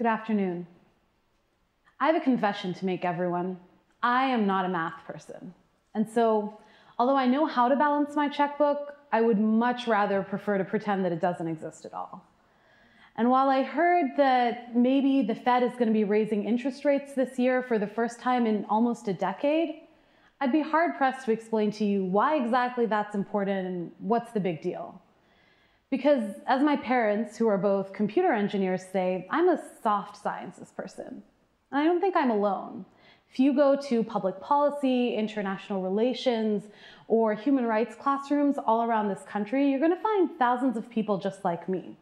afternoon. I have a confession to make, everyone. I am not a math person. And so, although I know how to balance my checkbook, I would much rather prefer to pretend that it doesn't exist at all. And while I heard that maybe the Fed is going to be raising interest rates this year for the first time in almost a decade, I'd be hard-pressed to explain to you why exactly that's important and what's the big deal. Because as my parents, who are both computer engineers, say, I'm a soft sciences person. And I don't think I'm alone. If you go to public policy, international relations, or human rights classrooms all around this country, you're going to find thousands of people just like me.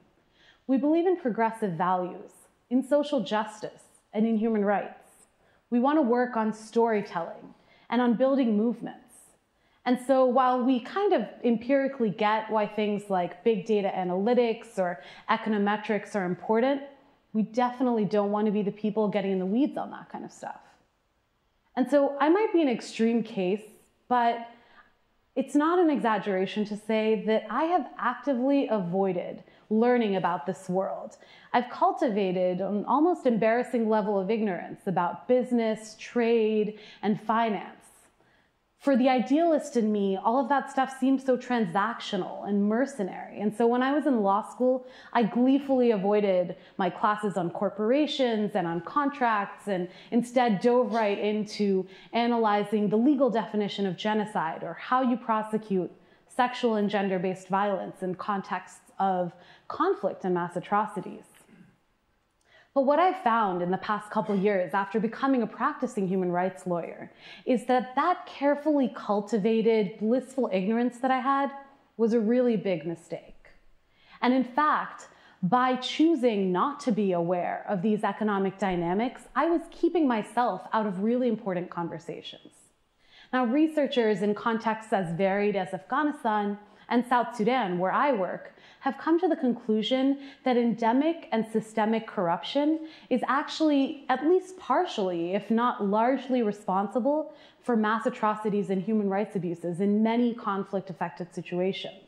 We believe in progressive values, in social justice, and in human rights. We want to work on storytelling and on building movements. And so while we kind of empirically get why things like big data analytics or econometrics are important, we definitely don't want to be the people getting in the weeds on that kind of stuff. And so I might be an extreme case, but it's not an exaggeration to say that I have actively avoided learning about this world. I've cultivated an almost embarrassing level of ignorance about business, trade, and finance. For the idealist in me, all of that stuff seems so transactional and mercenary. And so when I was in law school, I gleefully avoided my classes on corporations and on contracts and instead dove right into analyzing the legal definition of genocide or how you prosecute sexual and gender-based violence in contexts of conflict and mass atrocities. But what I've found in the past couple years after becoming a practicing human rights lawyer is that that carefully cultivated, blissful ignorance that I had was a really big mistake. And in fact, by choosing not to be aware of these economic dynamics, I was keeping myself out of really important conversations. Now, researchers in contexts as varied as Afghanistan and South Sudan, where I work, have come to the conclusion that endemic and systemic corruption is actually at least partially, if not largely, responsible for mass atrocities and human rights abuses in many conflict-affected situations.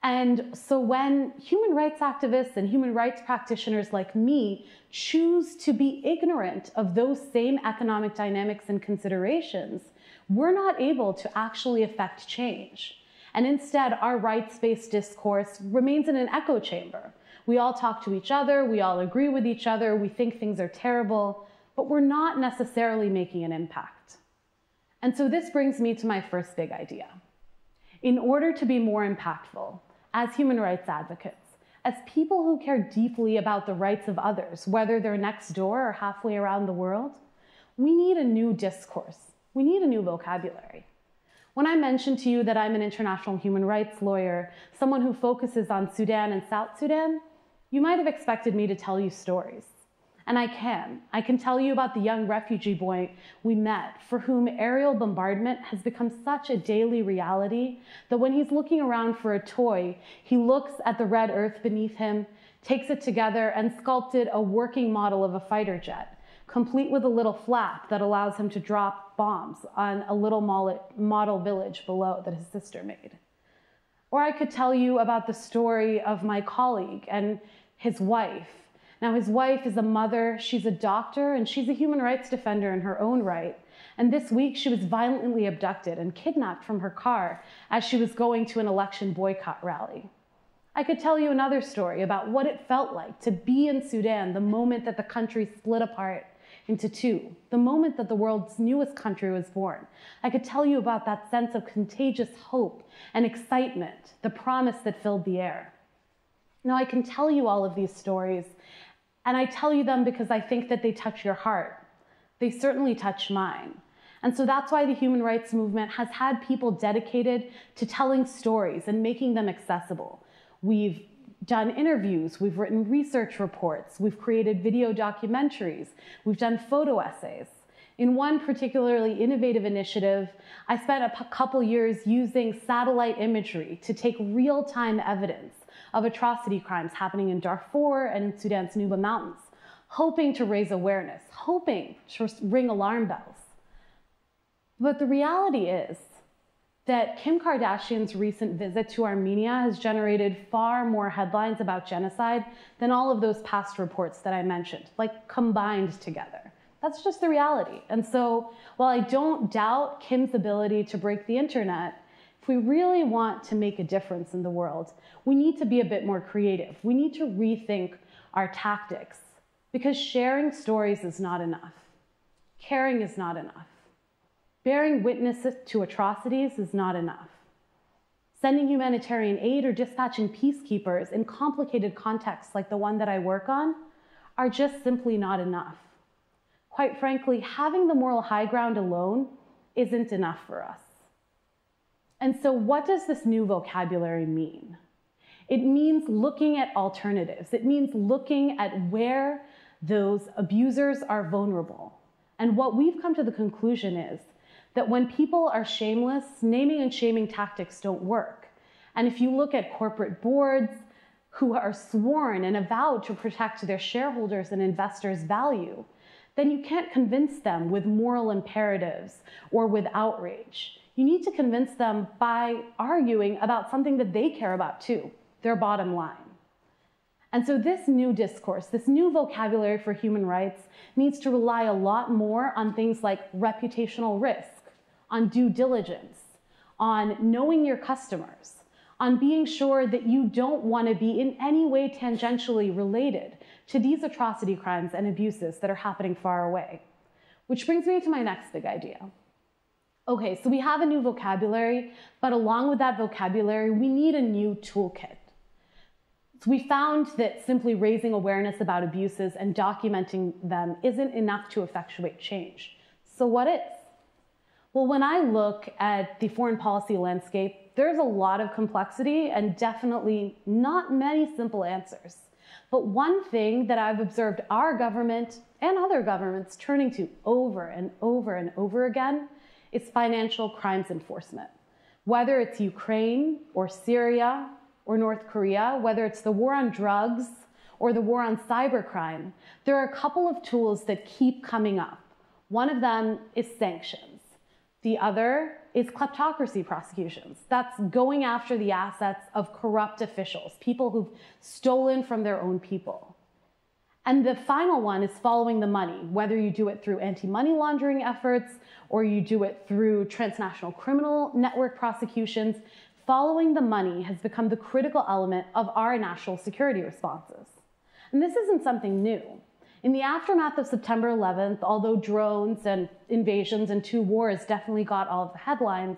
And so when human rights activists and human rights practitioners like me choose to be ignorant of those same economic dynamics and considerations, we're not able to actually affect change. And instead, our rights-based discourse remains in an echo chamber. We all talk to each other, we all agree with each other, we think things are terrible, but we're not necessarily making an impact. And so this brings me to my first big idea. In order to be more impactful, as human rights advocates, as people who care deeply about the rights of others, whether they're next door or halfway around the world, we need a new discourse. We need a new vocabulary. When I mentioned to you that I'm an international human rights lawyer, someone who focuses on Sudan and South Sudan, you might have expected me to tell you stories. And I can. I can tell you about the young refugee boy we met for whom aerial bombardment has become such a daily reality that when he's looking around for a toy, he looks at the red earth beneath him, takes it together, and sculpted a working model of a fighter jet, complete with a little flap that allows him to drop bombs on a little model village below that his sister made. Or I could tell you about the story of my colleague and his wife. Now, his wife is a mother, she's a doctor, and she's a human rights defender in her own right. And this week, she was violently abducted and kidnapped from her car as she was going to an election boycott rally. I could tell you another story about what it felt like to be in Sudan the moment that the country split apart into two, the moment that the world's newest country was born. I could tell you about that sense of contagious hope and excitement, the promise that filled the air. Now, I can tell you all of these stories, and I tell you them because I think that they touch your heart. They certainly touch mine. And so that's why the human rights movement has had people dedicated to telling stories and making them accessible. We've done interviews, we've written research reports, we've created video documentaries, we've done photo essays. In one particularly innovative initiative, I spent a couple years using satellite imagery to take real-time evidence of atrocity crimes happening in Darfur and in Sudan's Nuba Mountains, hoping to raise awareness, hoping to ring alarm bells. But the reality is that Kim Kardashian's recent visit to Armenia has generated far more headlines about genocide than all of those past reports that I mentioned, like combined together. That's just the reality. And so while I don't doubt Kim's ability to break the internet, if we really want to make a difference in the world, we need to be a bit more creative. We need to rethink our tactics, because sharing stories is not enough. Caring is not enough. Bearing witness to atrocities is not enough. Sending humanitarian aid or dispatching peacekeepers in complicated contexts like the one that I work on are just simply not enough. Quite frankly, having the moral high ground alone isn't enough for us. And so what does this new vocabulary mean? It means looking at alternatives. It means looking at where those abusers are vulnerable. And what we've come to the conclusion is that when people are shameless, naming and shaming tactics don't work. And if you look at corporate boards who are sworn and avowed to protect their shareholders and investors' value, then you can't convince them with moral imperatives or with outrage. You need to convince them by arguing about something that they care about too, their bottom line. And so this new discourse, this new vocabulary for human rights needs to rely a lot more on things like reputational risk, on due diligence, on knowing your customers, on being sure that you don't want to be in any way tangentially related to these atrocity crimes and abuses that are happening far away. Which brings me to my next big idea. Okay, so we have a new vocabulary, but along with that vocabulary, we need a new toolkit. So we found that simply raising awareness about abuses and documenting them isn't enough to effectuate change. So what is? Well, when I look at the foreign policy landscape, there's a lot of complexity and definitely not many simple answers. But one thing that I've observed our government and other governments turning to over and over and over again is financial crimes enforcement. Whether it's Ukraine or Syria or North Korea, whether it's the war on drugs or the war on cybercrime, there are a couple of tools that keep coming up. One of them is sanctions. The other is kleptocracy prosecutions. That's going after the assets of corrupt officials, people who've stolen from their own people. And the final one is following the money, whether you do it through anti-money laundering efforts or you do it through transnational criminal network prosecutions. Following the money has become the critical element of our national security responses. And this isn't something new. In the aftermath of September 11th, although drones and invasions and 2 wars definitely got all of the headlines,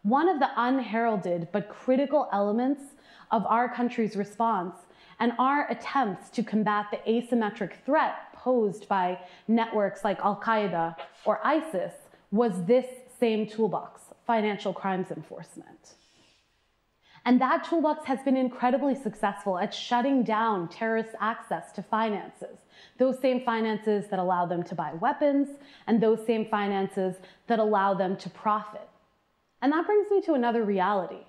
one of the unheralded but critical elements of our country's response and our attempts to combat the asymmetric threat posed by networks like Al-Qaeda or ISIS was this same toolbox, financial crimes enforcement. And that toolbox has been incredibly successful at shutting down terrorists' access to finances, those same finances that allow them to buy weapons and those same finances that allow them to profit. And that brings me to another reality.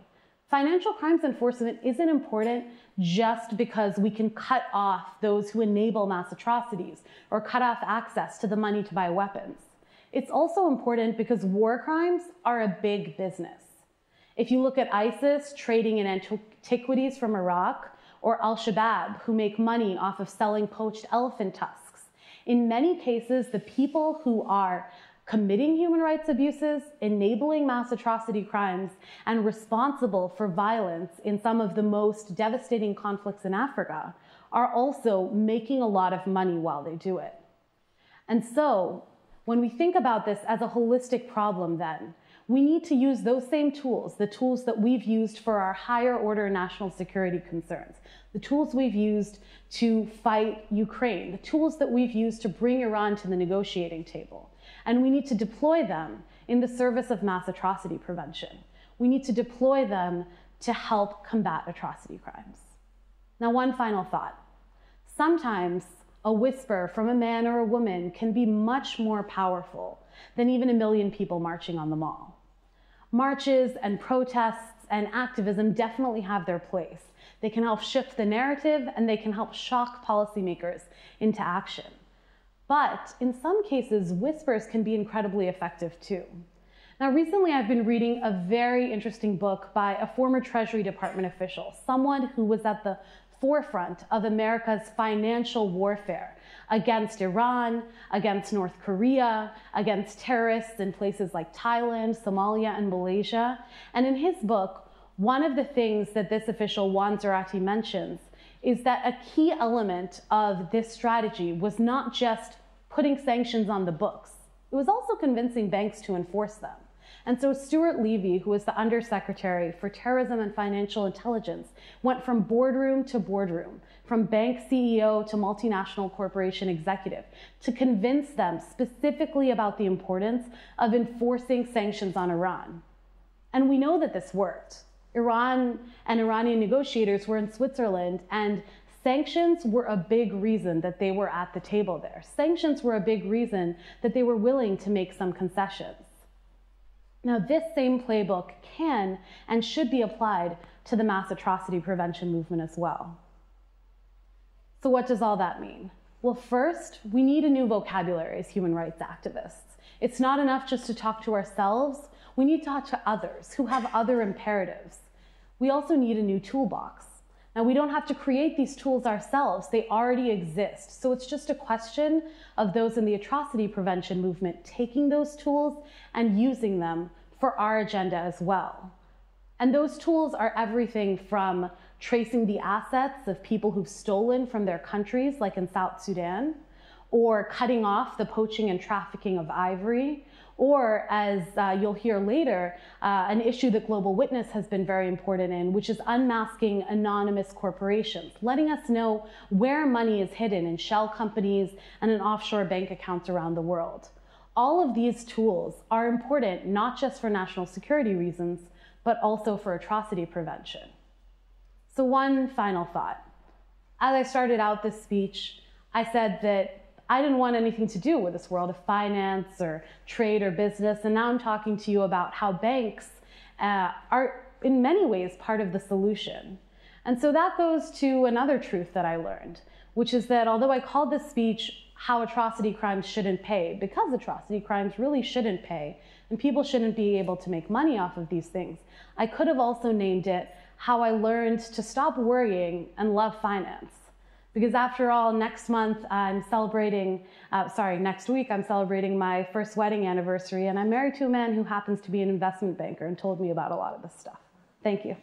Financial crimes enforcement isn't important just because we can cut off those who enable mass atrocities or cut off access to the money to buy weapons. It's also important because war crimes are a big business. If you look at ISIS trading in antiquities from Iraq, or Al-Shabaab, who make money off of selling poached elephant tusks, in many cases, the people who are committing human rights abuses, enabling mass atrocity crimes, and responsible for violence in some of the most devastating conflicts in Africa are also making a lot of money while they do it. And so, when we think about this as a holistic problem then, we need to use those same tools, the tools that we've used for our higher order national security concerns, the tools we've used to fight Ukraine, the tools that we've used to bring Iran to the negotiating table. And we need to deploy them in the service of mass atrocity prevention. We need to deploy them to help combat atrocity crimes. Now, one final thought. Sometimes a whisper from a man or a woman can be much more powerful than even 1 million people marching on the mall. Marches and protests and activism definitely have their place. They can help shift the narrative and they can help shock policymakers into action. But in some cases, whispers can be incredibly effective too. Now, recently I've been reading a very interesting book by a former Treasury Department official, someone who was at the forefront of America's financial warfare against Iran, against North Korea, against terrorists in places like Thailand, Somalia, and Malaysia. And in his book, one of the things that this official, Juan Zarate, mentions is that a key element of this strategy was not just putting sanctions on the books, it was also convincing banks to enforce them. And so Stuart Levy, who was the Undersecretary for Terrorism and Financial Intelligence, went from boardroom to boardroom, from bank CEO to multinational corporation executive, to convince them specifically about the importance of enforcing sanctions on Iran. And we know that this worked. Iran and Iranian negotiators were in Switzerland, and sanctions were a big reason that they were at the table there. Sanctions were a big reason that they were willing to make some concessions. Now, this same playbook can and should be applied to the mass atrocity prevention movement as well. So what does all that mean? Well, first, we need a new vocabulary as human rights activists. It's not enough just to talk to ourselves. We need to talk to others who have other imperatives. We also need a new toolbox. Now, we don't have to create these tools ourselves. They already exist. So it's just a question of those in the atrocity prevention movement taking those tools and using them for our agenda as well. And those tools are everything from tracing the assets of people who've stolen from their countries, like in South Sudan, or cutting off the poaching and trafficking of ivory, or, as you'll hear later, an issue that Global Witness has been very important in, which is unmasking anonymous corporations, letting us know where money is hidden in shell companies and in offshore bank accounts around the world. All of these tools are important not just for national security reasons, but also for atrocity prevention. So one final thought. As I started out this speech, I said that I didn't want anything to do with this world of finance or trade or business, and now I'm talking to you about how banks are in many ways part of the solution. And so that goes to another truth that I learned, which is that although I called this speech How Atrocity Crimes Shouldn't Pay, because atrocity crimes really shouldn't pay, and people shouldn't be able to make money off of these things, I could have also named it How I Learned to Stop Worrying and Love Finance. Because after all, next week I'm celebrating my first wedding anniversary, and I'm married to a man who happens to be an investment banker and told me about a lot of this stuff. Thank you.